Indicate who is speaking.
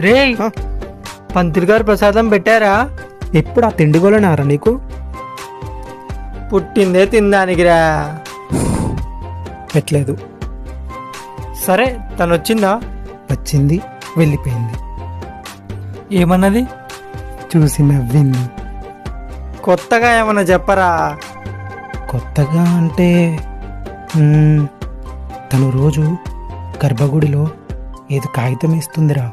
Speaker 1: రే
Speaker 2: ఆ,
Speaker 1: పంతులు గారు ప్రసాదం పెట్టారా?
Speaker 2: ఎప్పుడు ఆ తిండిగోలనారా నీకు?
Speaker 1: పుట్టిందే తినడానికిరా.
Speaker 2: పెట్టలేదు.
Speaker 1: సరే తను వచ్చిందా?
Speaker 2: వచ్చింది, వెళ్ళిపోయింది.
Speaker 1: ఏమన్నది?
Speaker 2: చూసి నవ్వింది.
Speaker 1: కొత్తగా ఏమన్నా చెప్పరా?
Speaker 2: కొత్తగా అంటే తను రోజు గర్భగుడిలో ఏదో కాగితం ఇస్తుందిరా.